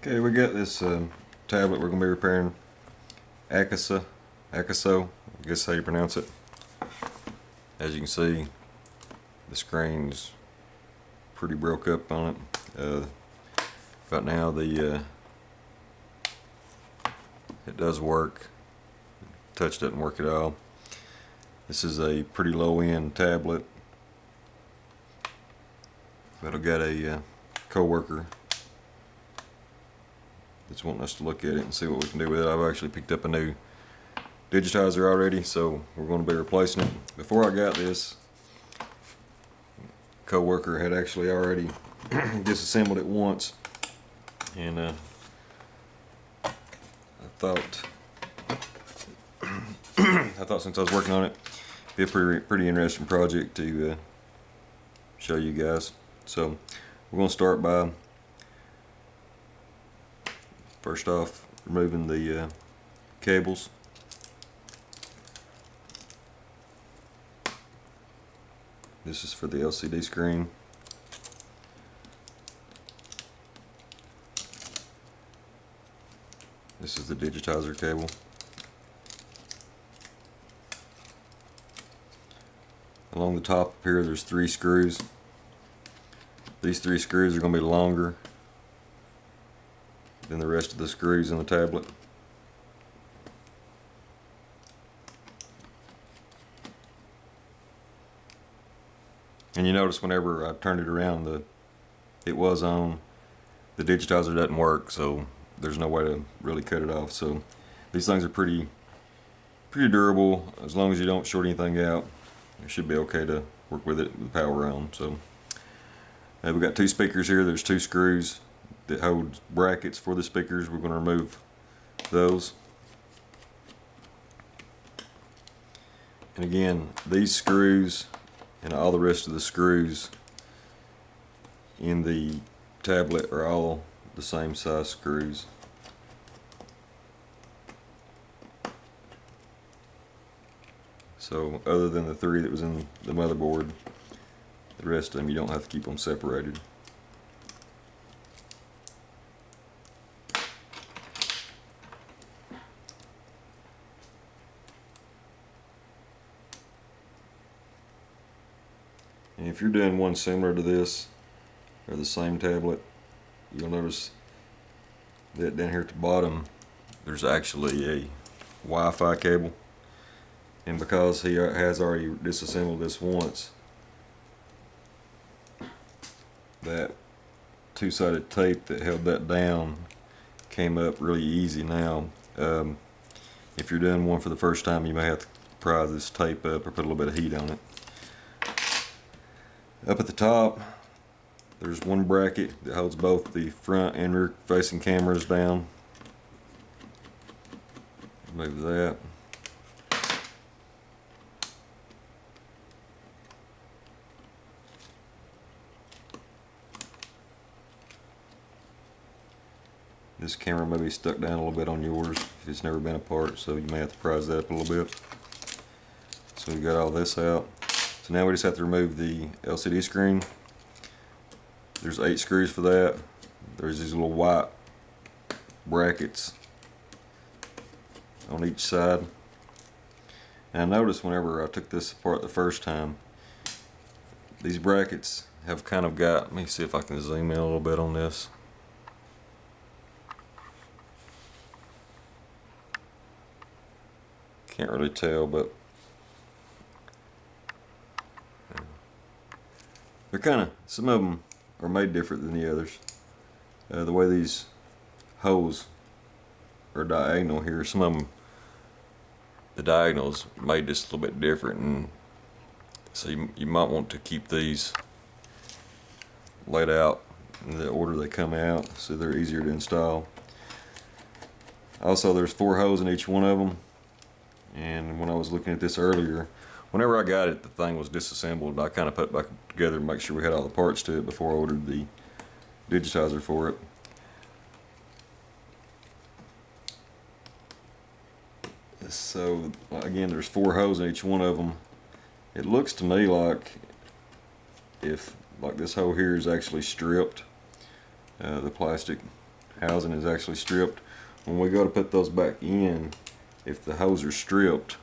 Okay, we got this tablet we're going to be repairing. AKASO, I guess how you pronounce it. As you can see, the screen's pretty broke up on it. Right now it does work. Touch doesn't work at all. This is a pretty low-end tablet, but I've got a co-worker that's wanting us to look at it and see what we can do with it. I've actually picked up a new Digitizer already, so we're going to be replacing it. Before I got this, co-worker had actually already disassembled it once, and I thought since I was working on it, it'd be a pretty interesting project to show you guys. So we're going to start by first off removing the cables. This is for the LCD screen. This is the Digitizer cable. Along the top here there's 3 screws. These 3 screws are going to be longer than the rest of the screws in the tablet. And you notice whenever I turned it around, it was on. The Digitizer doesn't work, so there's no way to really cut it off. So these things are pretty durable. As long as you don't short anything out, it should be okay to work with it with power on. So we've got 2 speakers here. There's 2 screws that hold brackets for the speakers. We're going to remove those. And again, these screws and all the rest of the screws in the tablet are all the same size screws. So other than the 3 that was in the motherboard, the rest of them you don't have to keep them separated. And if you're doing one similar to this, or the same tablet, you'll notice that down here at the bottom there's actually a Wi-Fi cable. And because he has already disassembled this once, that 2-sided tape that held that down came up really easy now. If you're doing one for the first time, you may have to pry this tape up or put a little bit of heat on it. Up at the top, there's one bracket that holds both the front and rear facing cameras down. Move that. This camera may be stuck down a little bit on yours if it's never been apart, so you may have to prise that up a little bit. So we got all this out. So now we just have to remove the LCD screen. There's 8 screws for that. There's these little white brackets on each side. And I noticed whenever I took this apart the first time, these brackets have kind of got, let me see if I can zoom in a little bit on this. Can't really tell, but they're kind of, some of them are made different than the others. The way these holes are diagonal here, some of them, the diagonals made just a little bit different, and so you might want to keep these laid out in the order they come out so they're easier to install. Also, there's 4 holes in each one of them, and when I was looking at this earlier, whenever I got it, the thing was disassembled. I kind of put it back together to make sure we had all the parts to it before I ordered the Digitizer for it. So again, there's 4 holes in each one of them. It looks to me like if this hole here is actually stripped, the plastic housing is actually stripped. When we go to put those back in, if the hose are stripped,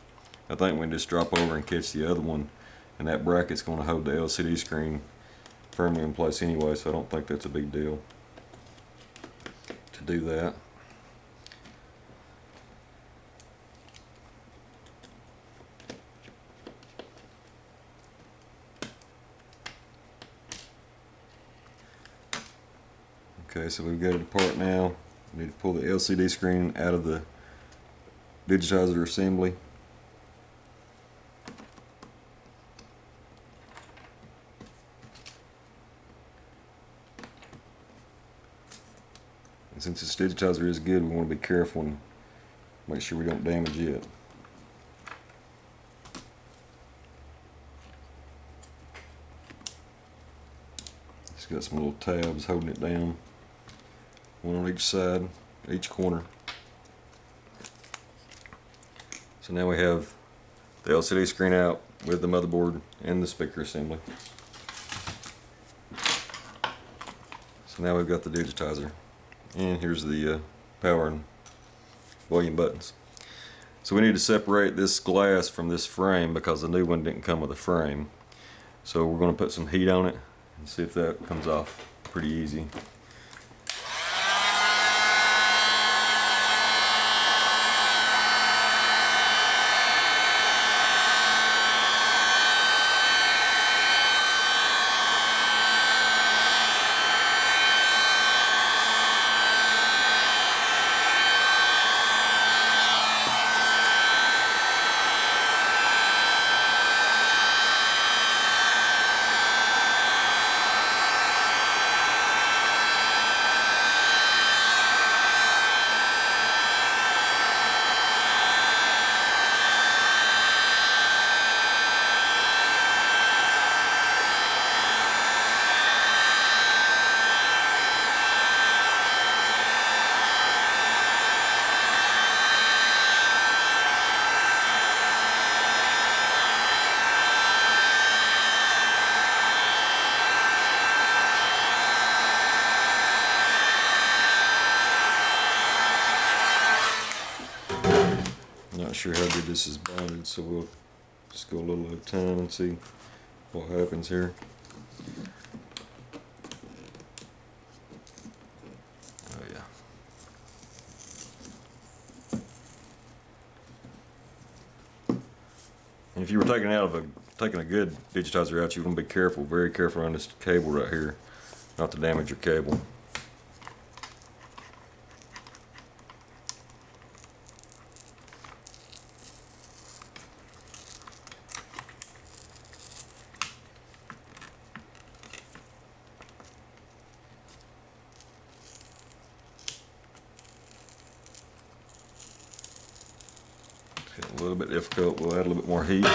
I think we can just drop over and catch the other one, and that bracket's going to hold the LCD screen firmly in place anyway, so I don't think that's a big deal to do that. Okay, so we've got it apart now. We need to pull the LCD screen out of the Digitizer assembly. And since this Digitizer is good, we want to be careful and make sure we don't damage it. It's got some little tabs holding it down. One on each side, each corner. So now we have the LCD screen out with the motherboard and the speaker assembly. So now we've got the Digitizer. And here's the power and volume buttons. So we need to separate this glass from this frame because the new one didn't come with a frame. So we're going to put some heat on it and see if that comes off pretty easy. Not sure how good this is bonded, so we'll just go a little at a time and see what happens here. Oh yeah. And if you were taking a good Digitizer out, you want to be careful, very careful on this cable right here, not to damage your cable. A little bit difficult, we'll add a little bit more heat.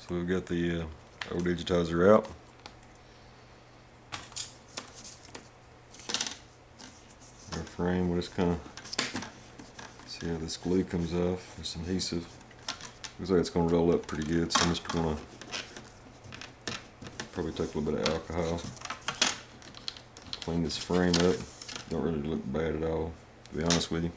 So we've got the old Digitizer out. Our frame, we'll just kind of see how this glue comes off. There's some adhesive. Looks like it's going to roll up pretty good, so I'm just going to probably take a little bit of alcohol, clean this frame up. Don't really look bad at all, to be honest with you.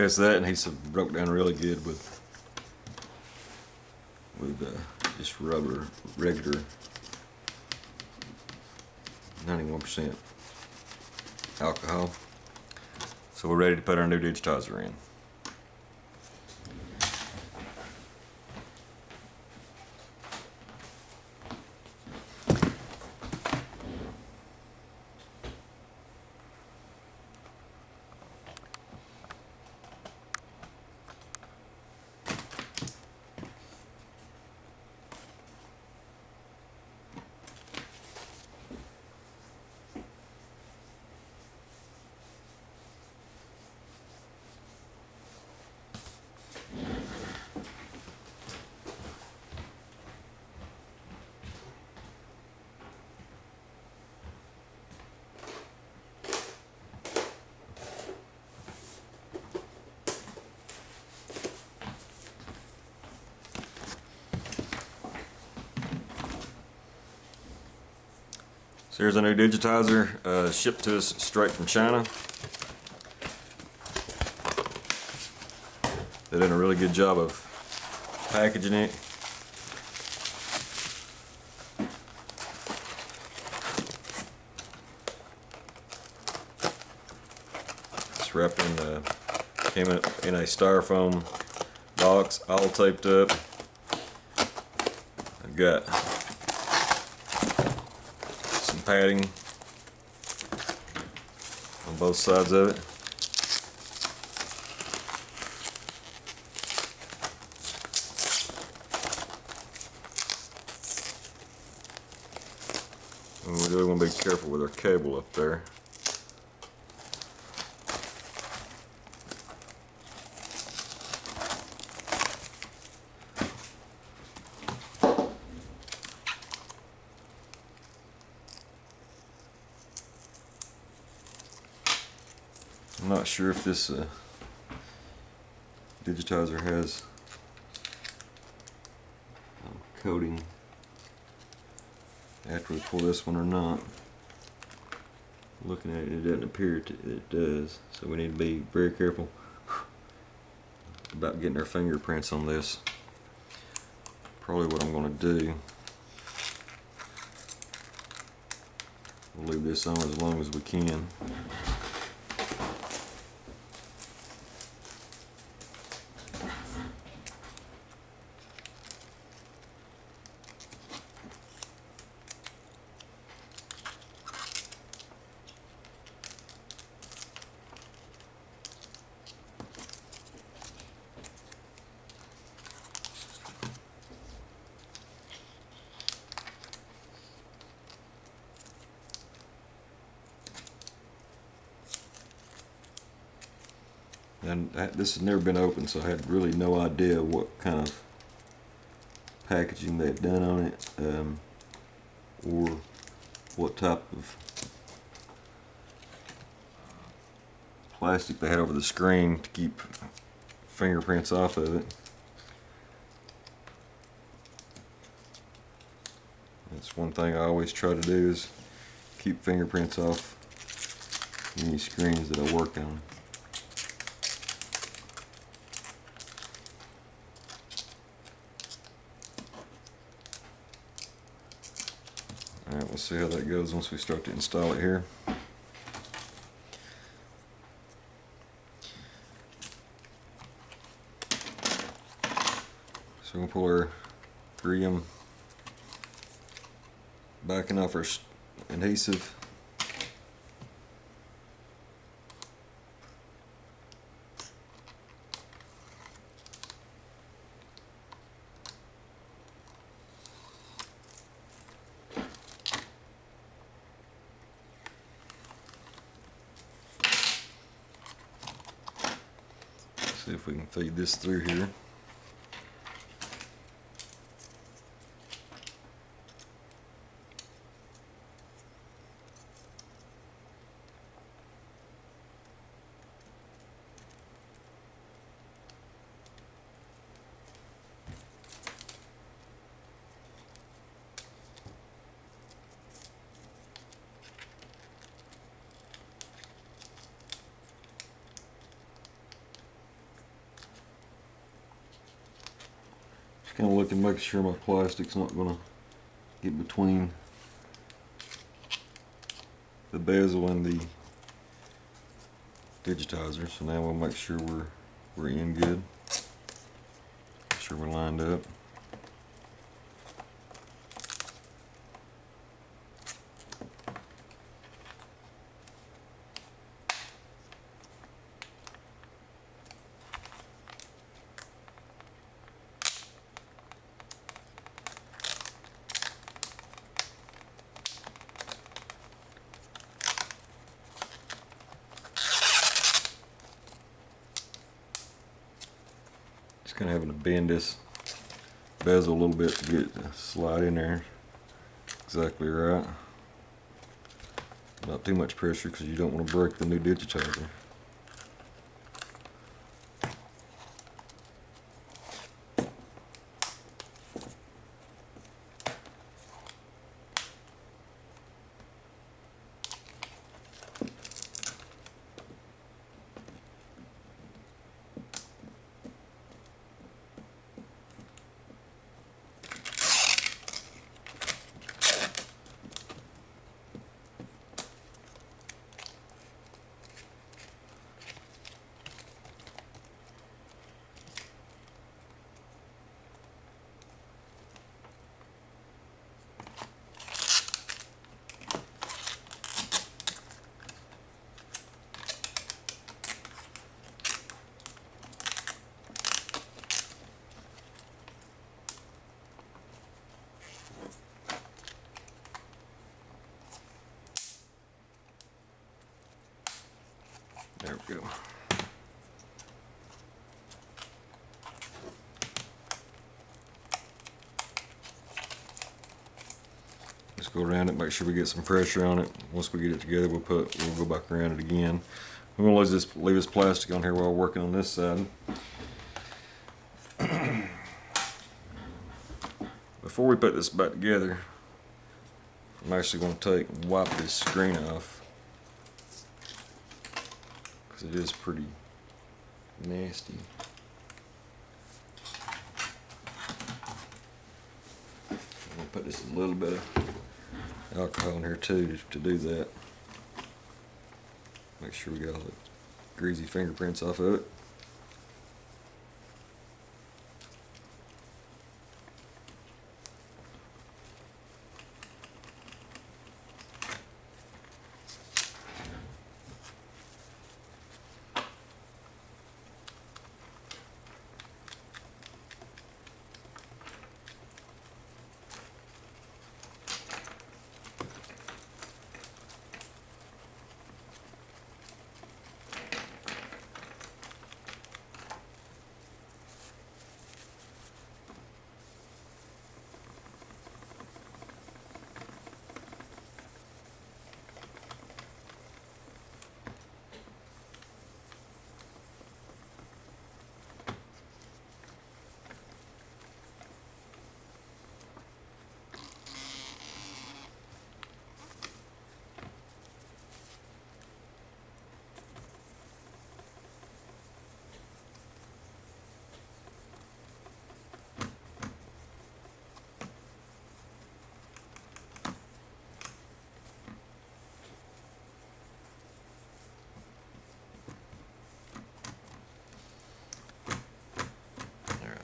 Because that adhesive broke down really good with just rubber, regular 91% alcohol. So we're ready to put our new digitizer in. So here's a new digitizer, shipped to us straight from China. They did a really good job of packaging it. It's wrapped in, came in a styrofoam box, all taped up. I've got padding on both sides of it. And we really want to be careful with our cable up there. I'm not sure if this digitizer has coating after we pull this one or not. Looking at it, it doesn't appear it does, so we need to be very careful about getting our fingerprints on this. Probably what I'm going to do, we'll leave this on as long as we can. And this has never been opened, so I had really no idea what kind of packaging they had done on it, or what type of plastic they had over the screen to keep fingerprints off of it. That's one thing I always try to do, is keep fingerprints off any screens that I work on. Alright, we'll see how that goes once we start to install it here. So we'll pull our 3M backing off our adhesive. See if we can feed this through here. kind of looking, making sure my plastic's not going to get between the bezel and the digitizer. So now we'll make sure we're in good. Make sure we're lined up. Just kind of having to bend this bezel a little bit to get it to slide in there exactly right. Not too much pressure because you don't want to break the new digitizer. There we go. Just go around it, make sure we get some pressure on it. Once we get it together, we'll go back around it again. I'm gonna leave this plastic on here while we're working on this side. Before we put this back together, I'm actually going to wipe this screen off because it is pretty nasty. I'm going to put just a little bit of alcohol in here too to do that. Make sure we got all the greasy fingerprints off of it.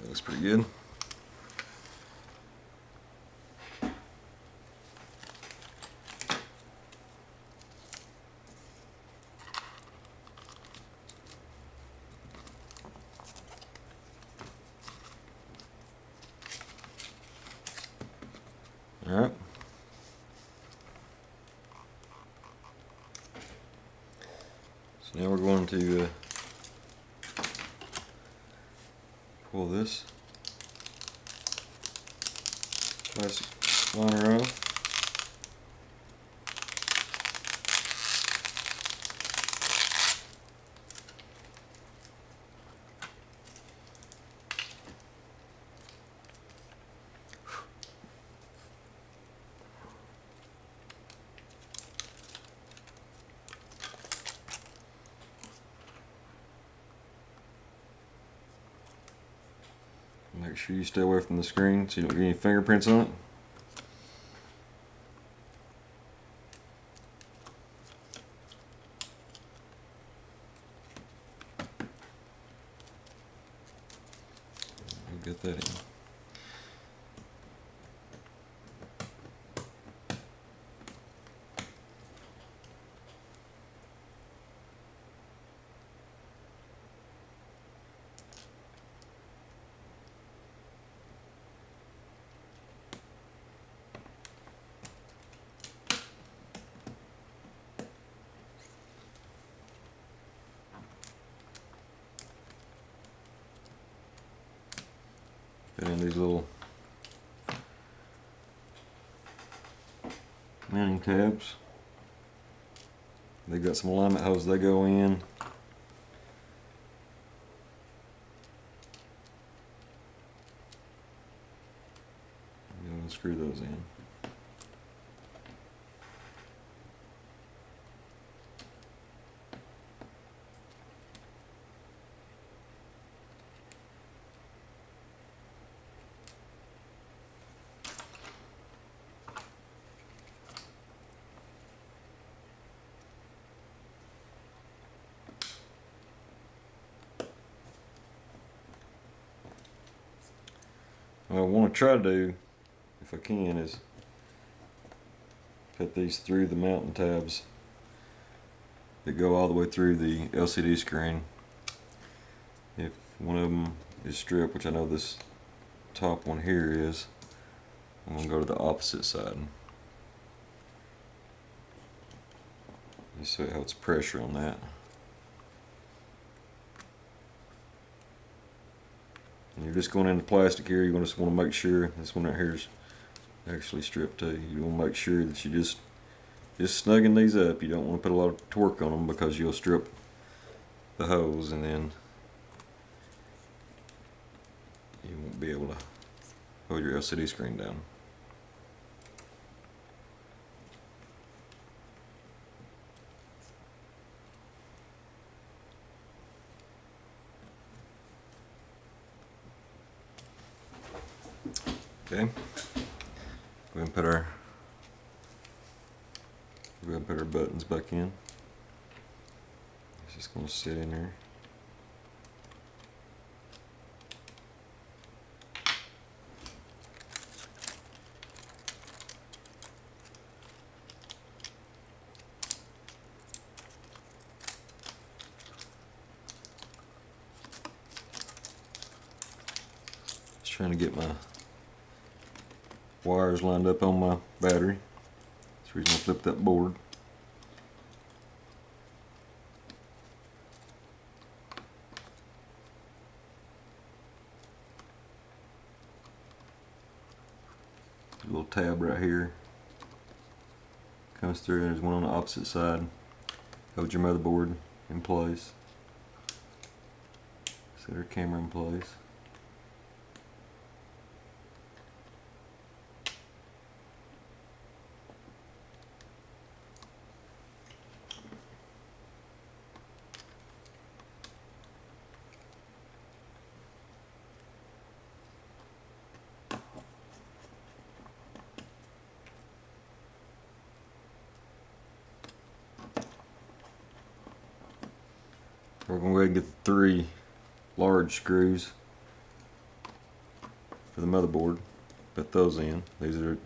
Looks pretty good. All right. So now we're going to pull this plastic liner off. Make Make sure you stay away from the screen so you don't get any fingerprints on it. We'll get that in. Put in these little mounting tabs. They got some alignment holes they go in. I'm gonna screw those in. What I want to try to do, if I can, is put these through the mounting tabs that go all the way through the LCD screen. If one of them is stripped, which I know this top one here is, I'm going to go to the opposite side. You see how it's pressure on that. And you're just going into plastic here, you just want to make sure this one right here is actually stripped too. You want to make sure that you just snugging these up. You don't want to put a lot of torque on them because you'll strip the hose and then you won't be able to hold your LCD screen down. Okay, go ahead and put our buttons back in. It's just going to sit in there. Just trying to get my wires lined up on my battery. That's the reason I flipped that board. A little tab right here comes through, and there's one on the opposite side. Hold your motherboard in place. Set our camera in place. We're going to go ahead and get the 3 large screws for the motherboard. Put those in. These are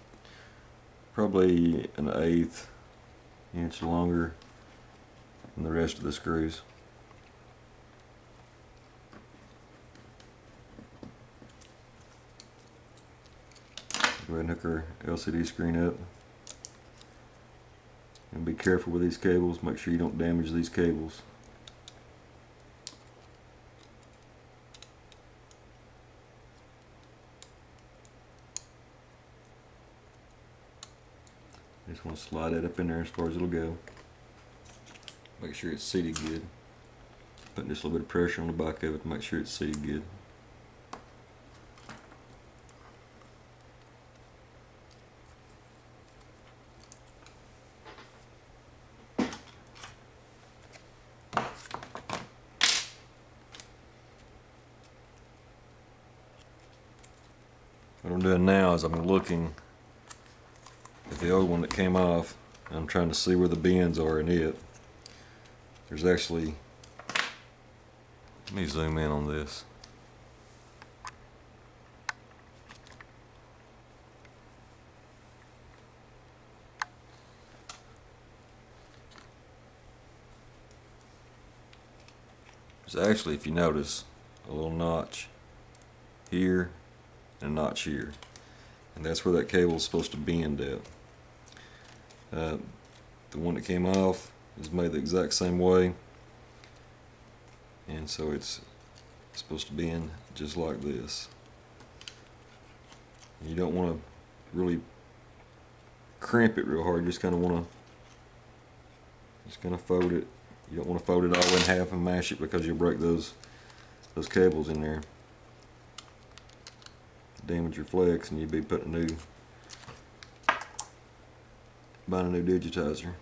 probably an 1/8 inch longer than the rest of the screws. Go ahead and hook our LCD screen up. And be careful with these cables. Make sure you don't damage these cables. Just want to slide it up in there as far as it'll go. Make sure it's seated good. Putting just a little bit of pressure on the back of it to make sure it's seated good. What I'm doing now is I'm looking at the old one that came off, and I'm trying to see where the bends are in it. There's actually, let me zoom in on this. There's actually, if you notice, a little notch here and a notch here, and that's where that cable is supposed to bend at. The one that came off is made the exact same way, and so it's supposed to bend just like this. You don't want to really crimp it real hard. You just kind of want to fold it. You don't want to fold it all in half and mash it, because you'll break those cables in there, damage your flex, and you'd be putting buying a new digitizer.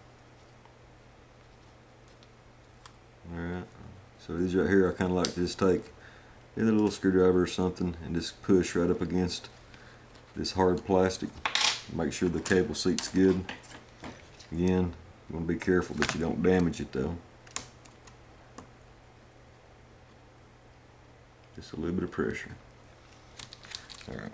Alright, so these right here, I kind of like to just take either a little screwdriver or something and just push right up against this hard plastic. Make sure the cable seats good. Again, you want to be careful that you don't damage it though. Just a little bit of pressure. Alright.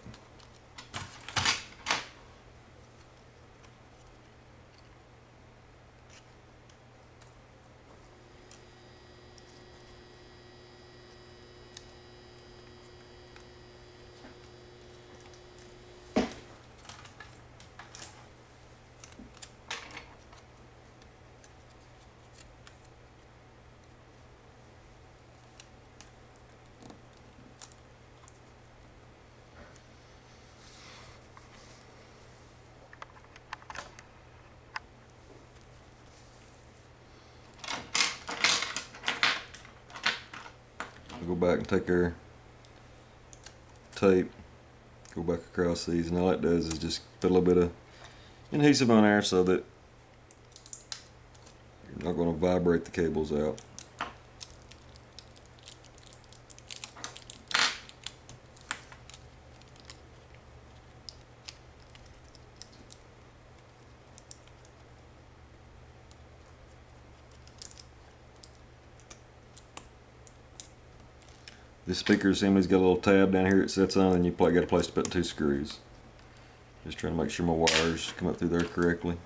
Go back and take our tape, go back across these, and all it does is just put a little bit of adhesive on there so that you're not going to vibrate the cables out. This speaker assembly's got a little tab down here it sits on, and you got a place to put 2 screws. Just trying to make sure my wires come up through there correctly.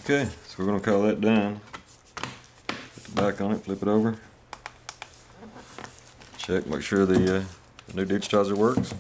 Okay, so we're going to call that done. Put the back on it, flip it over. Check, make sure the new digitizer works.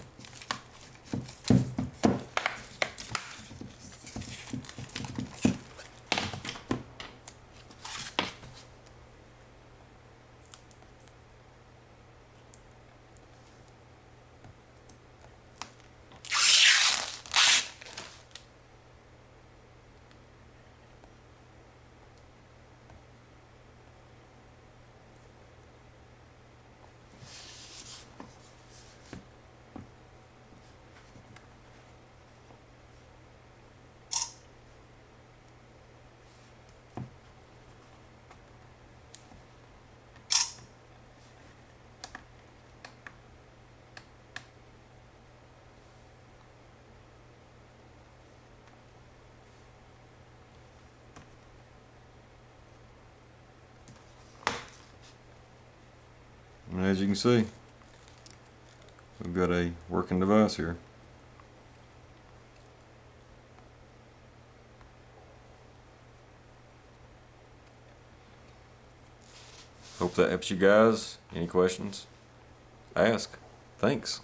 as you can see, we've got a working device here. Hope that helps you guys. Any questions? Ask. Thanks.